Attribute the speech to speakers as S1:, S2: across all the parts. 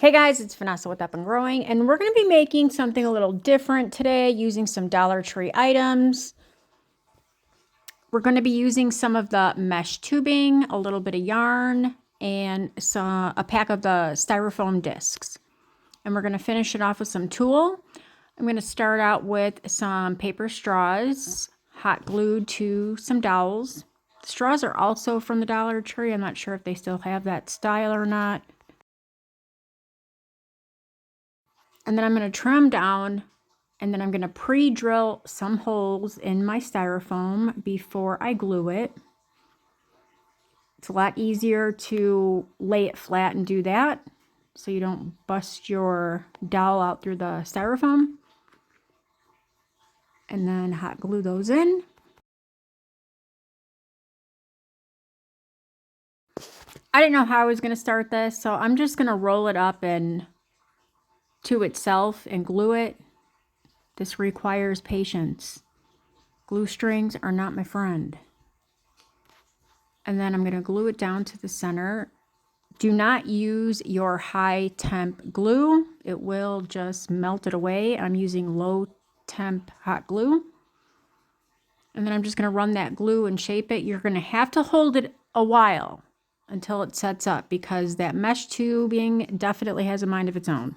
S1: Hey guys, it's Vanessa with Up and Growing, and we're going to be making something a little different today using some Dollar Tree items. We're going to be using some of the mesh tubing, a little bit of yarn, and a pack of the styrofoam discs. And we're going to finish it off with some tulle. I'm going to start out with some paper straws, hot glued to some dowels. The straws are also from the Dollar Tree. I'm not sure if they still have that style or not. And then I'm going to trim down, and then I'm going to pre-drill some holes in my styrofoam before I glue it. It's a lot easier to lay it flat and do that so you don't bust your dowel out through the styrofoam. And then hot glue those in. I didn't know how I was going to start this, so I'm just going to roll it up and to itself and glue it. This requires patience. Glue strings are not my friend. And then I'm going to glue it down to the center. Do not use your high temp glue. It will just melt it away. I'm using low temp hot glue. And then I'm just going to run that glue and shape it. You're going to have to hold it a while until it sets up because that mesh tubing definitely has a mind of its own.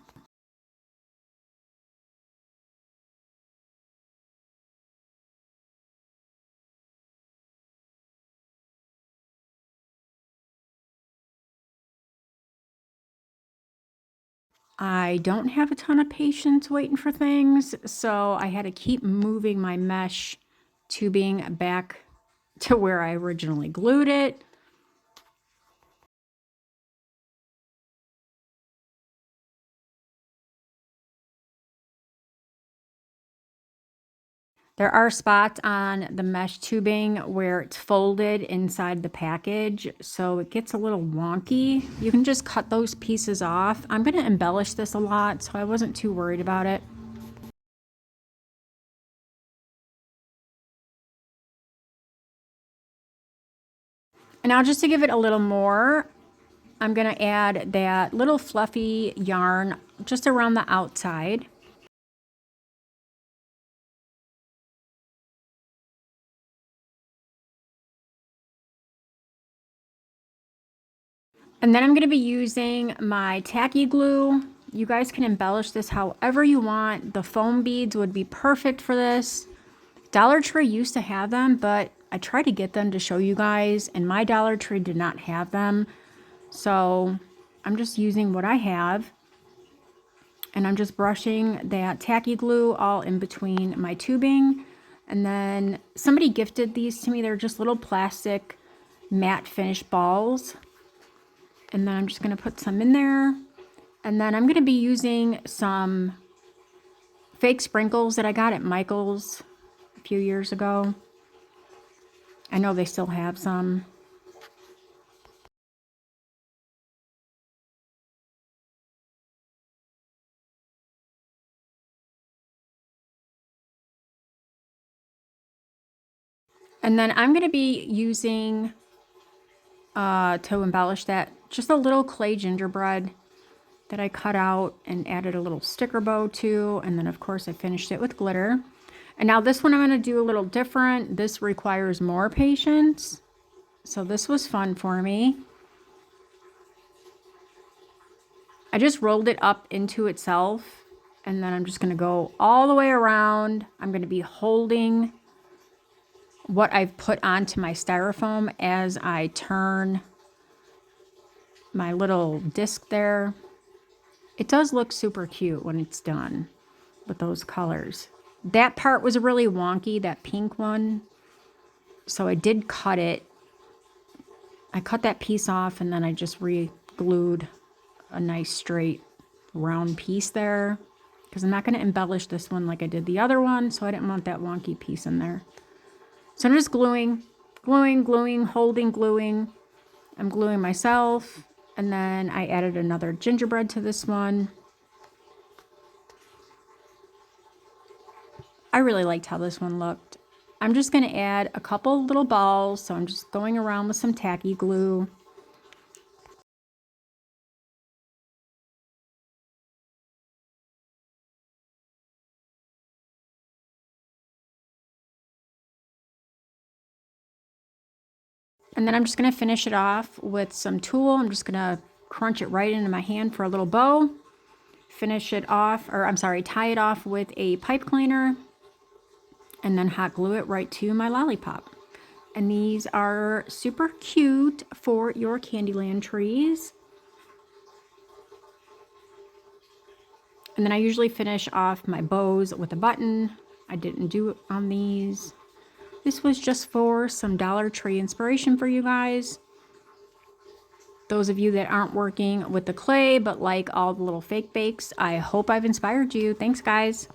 S1: I don't have a ton of patience waiting for things, so I had to keep moving my mesh tubing back to where I originally glued it. There are spots on the mesh tubing where it's folded inside the package, so it gets a little wonky. You can just cut those pieces off. I'm going to embellish this a lot, so I wasn't too worried about it. And now just to give it a little more, I'm going to add that little fluffy yarn just around the outside. And then I'm going to be using my tacky glue. You guys can embellish this however you want. The foam beads would be perfect for this. Dollar Tree used to have them, but I tried to get them to show you guys, and my Dollar Tree did not have them. So I'm just using what I have. And I'm just brushing that tacky glue all in between my tubing. And then somebody gifted these to me. They're just little plastic matte finish balls. And then I'm just going to put some in there. And then I'm going to be using some fake sprinkles that I got at Michael's a few years ago. I know they still have some. And then I'm going to be using, to embellish that, just a little clay gingerbread that I cut out and added a little sticker bow to. And then, of course, I finished it with glitter. And now this one I'm going to do a little different. This requires more patience. So this was fun for me. I just rolled it up into itself. And then I'm just going to go all the way around. I'm going to be holding what I've put onto my styrofoam as I turn my little disc there. It does look super cute when it's done with those colors. That part was really wonky, that pink one. So I did cut it. I cut that piece off and then I just re-glued a nice straight round piece there. Because I'm not going to embellish this one like I did the other one. So I didn't want that wonky piece in there. So I'm just gluing, holding, gluing. I'm gluing myself. And then I added another gingerbread to this one. I really liked how this one looked. I'm just going to add a couple little balls. So I'm just going around with some tacky glue. And then I'm just going to finish it off with some tulle. I'm just going to crunch it right into my hand for a little bow. Finish it off, or I'm sorry, tie it off with a pipe cleaner. And then hot glue it right to my lollipop. And these are super cute for your Candyland trees. And then I usually finish off my bows with a button. I didn't do it on these. This was just for some Dollar Tree inspiration for you guys. Those of you that aren't working with the clay but like all the little fake bakes, I hope I've inspired you. Thanks, guys.